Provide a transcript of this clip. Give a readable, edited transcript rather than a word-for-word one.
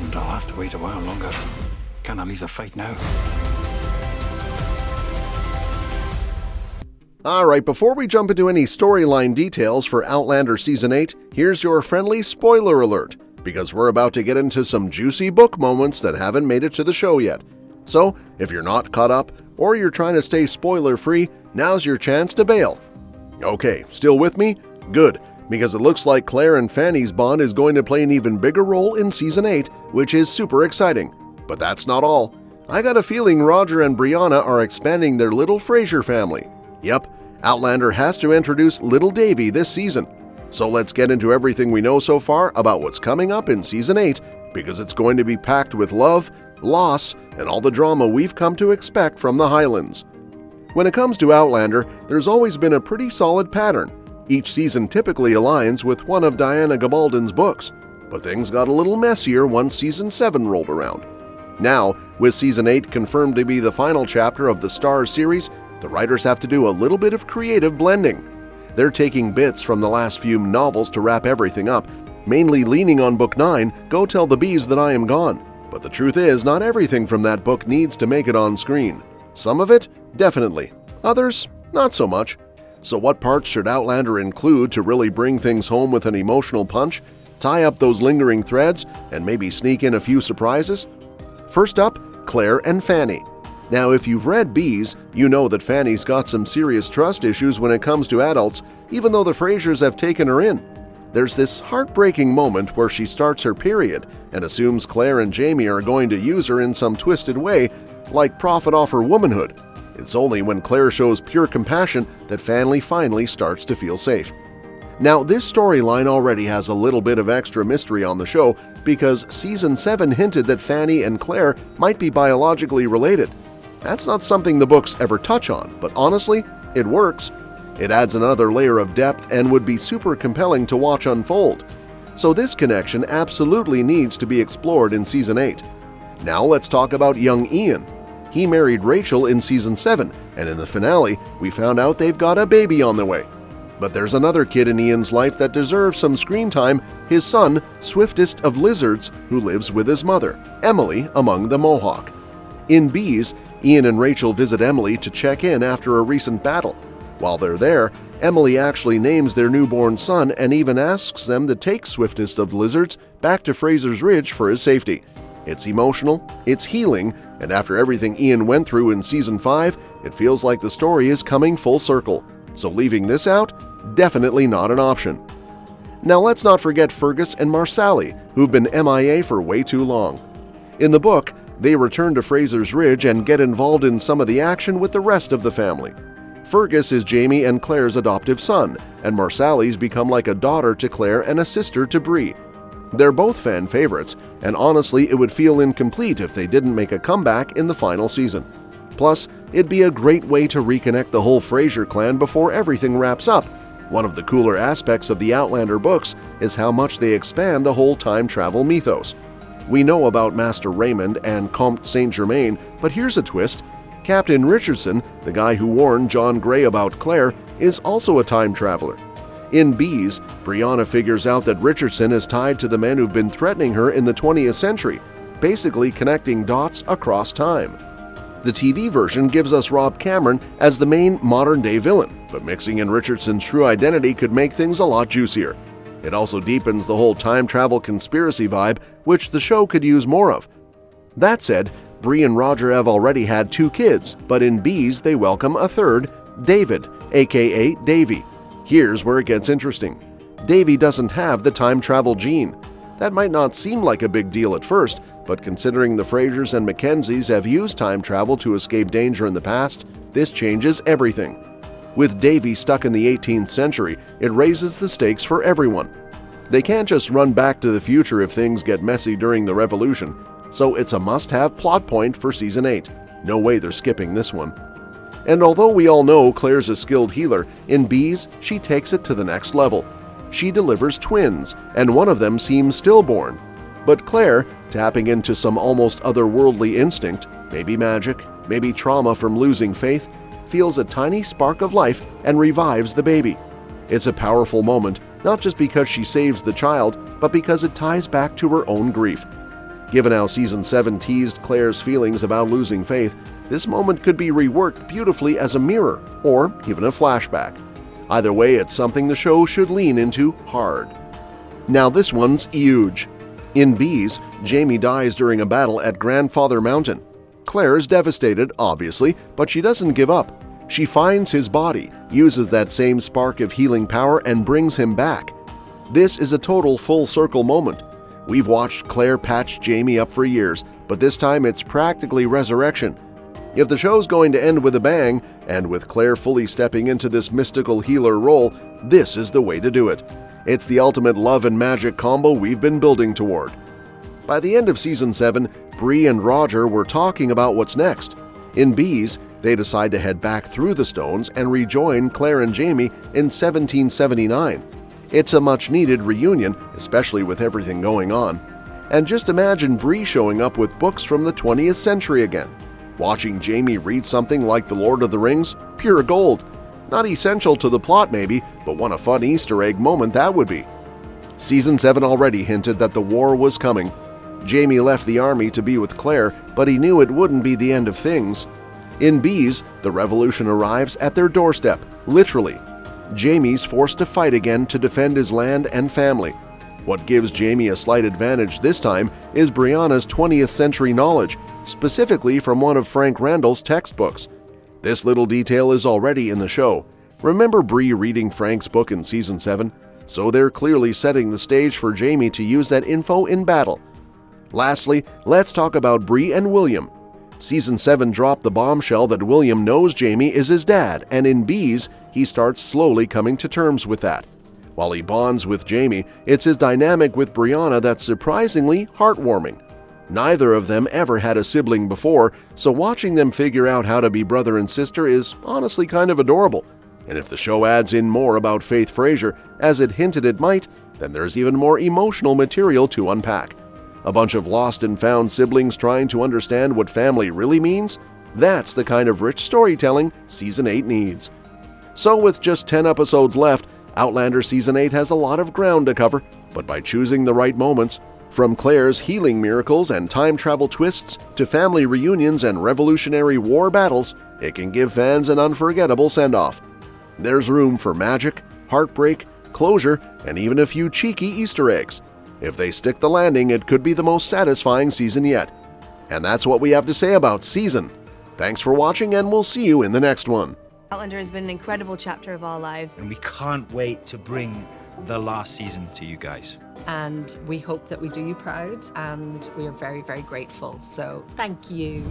And I'll have to wait a while longer. Can I leave the fight now? Alright, before we jump into any storyline details for Outlander Season 8, here's your friendly spoiler alert, because we're about to get into some juicy book moments that haven't made it to the show yet. So, if you're not caught up, or you're trying to stay spoiler-free, now's your chance to bail. Okay, still with me? Good, because it looks like Claire and Fanny's bond is going to play an even bigger role in Season 8, which is super exciting. But that's not all. I got a feeling Roger and Brianna are expanding their little Fraser family. Yep, Outlander has to introduce little Davy this season. So let's get into everything we know so far about what's coming up in Season 8, because it's going to be packed with love, loss, and all the drama we've come to expect from the Highlands. When it comes to Outlander, there's always been a pretty solid pattern. Each season typically aligns with one of Diana Gabaldon's books, but things got a little messier once Season 7 rolled around. Now, with Season 8 confirmed to be the final chapter of the Stars series, the writers have to do a little bit of creative blending. They're taking bits from the last few novels to wrap everything up, mainly leaning on Book 9, Go Tell the Bees That I Am Gone. But the truth is, not everything from that book needs to make it on screen. Some of it, definitely. Others, not so much. So what parts should Outlander include to really bring things home with an emotional punch, tie up those lingering threads, and maybe sneak in a few surprises? First up, Claire and Fanny. Now, if you've read Bees, you know that Fanny's got some serious trust issues when it comes to adults, even though the Frasers have taken her in. There's this heartbreaking moment where she starts her period and assumes Claire and Jamie are going to use her in some twisted way, like profit off her womanhood. It's only when Claire shows pure compassion that Fanny finally starts to feel safe. Now, this storyline already has a little bit of extra mystery on the show because Season 7 hinted that Fanny and Claire might be biologically related. That's not something the books ever touch on, but honestly, it works. It adds another layer of depth and would be super compelling to watch unfold. So this connection absolutely needs to be explored in Season 8. Now let's talk about young Ian. He married Rachel in Season 7, and in the finale, we found out they've got a baby on the way. But there's another kid in Ian's life that deserves some screen time, his son, Swiftest of Lizards, who lives with his mother, Emily, among the Mohawk. In Bees, Ian and Rachel visit Emily to check in after a recent battle. While they're there, Emily actually names their newborn son and even asks them to take Swiftest of Lizards back to Fraser's Ridge for his safety. It's emotional, it's healing, and after everything Ian went through in Season 5, it feels like the story is coming full circle. So leaving this out? Definitely not an option. Now let's not forget Fergus and Marsali, who've been MIA for way too long. In the book, they return to Fraser's Ridge and get involved in some of the action with the rest of the family. Fergus is Jamie and Claire's adoptive son, and Marsali's become like a daughter to Claire and a sister to Bree. They're both fan favorites, and honestly it would feel incomplete if they didn't make a comeback in the final season. Plus, it'd be a great way to reconnect the whole Fraser clan before everything wraps up. One of the cooler aspects of the Outlander books is how much they expand the whole time travel mythos. We know about Master Raymond and Comte Saint-Germain, but here's a twist. Captain Richardson, the guy who warned John Grey about Claire, is also a time traveler. In Bees, Brianna figures out that Richardson is tied to the men who've been threatening her in the 20th century, basically connecting dots across time. The TV version gives us Rob Cameron as the main modern-day villain, but mixing in Richardson's true identity could make things a lot juicier. It also deepens the whole time travel conspiracy vibe, which the show could use more of. That said, Bree and Roger have already had 2 kids, but in Bees they welcome a third, David, aka Davy. Here's where it gets interesting. Davy doesn't have the time travel gene. That might not seem like a big deal at first, but considering the Frasers and Mackenzies have used time travel to escape danger in the past, this changes everything. With Davy stuck in the 18th century, it raises the stakes for everyone. They can't just run back to the future if things get messy during the Revolution, so it's a must-have plot point for Season 8. No way they're skipping this one. And although we all know Claire's a skilled healer, in Bees, she takes it to the next level. She delivers twins, and one of them seems stillborn. But Claire, tapping into some almost otherworldly instinct, maybe magic, maybe trauma from losing faith, feels a tiny spark of life and revives the baby. It's a powerful moment, not just because she saves the child, but because it ties back to her own grief. Given how Season 7 teased Claire's feelings about losing faith, this moment could be reworked beautifully as a mirror or even a flashback. Either way, it's something the show should lean into hard. Now this one's huge. In Bees, Jamie dies during a battle at Grandfather Mountain. Claire is devastated, obviously, but she doesn't give up. She finds his body, uses that same spark of healing power, and brings him back. This is a total full circle moment. We've watched Claire patch Jamie up for years, but this time it's practically resurrection. If the show's going to end with a bang, and with Claire fully stepping into this mystical healer role, this is the way to do it. It's the ultimate love and magic combo we've been building toward. By the end of Season 7, Bree and Roger were talking about what's next. In Bees, they decide to head back through the stones and rejoin Claire and Jamie in 1779. It's a much-needed reunion, especially with everything going on. And just imagine Bree showing up with books from the 20th century again. Watching Jamie read something like The Lord of the Rings? Pure gold. Not essential to the plot maybe, but what a fun Easter egg moment that would be. Season 7 already hinted that the war was coming. Jamie left the army to be with Claire, but he knew it wouldn't be the end of things. In Bees, the revolution arrives at their doorstep, literally. Jamie's forced to fight again to defend his land and family. What gives Jamie a slight advantage this time is Brianna's 20th century knowledge, specifically from one of Frank Randall's textbooks. This little detail is already in the show. Remember Bree reading Frank's book in Season 7? So they're clearly setting the stage for Jamie to use that info in battle. Lastly, let's talk about Bree and William. Season 7 dropped the bombshell that William knows Jamie is his dad, and in Bees, he starts slowly coming to terms with that. While he bonds with Jamie, it's his dynamic with Brianna that's surprisingly heartwarming. Neither of them ever had a sibling before, so watching them figure out how to be brother and sister is honestly kind of adorable. And if the show adds in more about Faith Fraser, as it hinted it might, then there's even more emotional material to unpack. A bunch of lost and found siblings trying to understand what family really means? That's the kind of rich storytelling Season 8 needs. So with just 10 episodes left, Outlander Season 8 has a lot of ground to cover, but by choosing the right moments, from Claire's healing miracles and time travel twists to family reunions and revolutionary war battles, it can give fans an unforgettable send-off. There's room for magic, heartbreak, closure, and even a few cheeky Easter eggs. If they stick the landing, it could be the most satisfying season yet. And that's what we have to say about Season. Thanks for watching, and we'll see you in the next one. Outlander has been an incredible chapter of our lives. And we can't wait to bring the last season to you guys. And we hope that we do you proud, and we are very, very grateful. So thank you.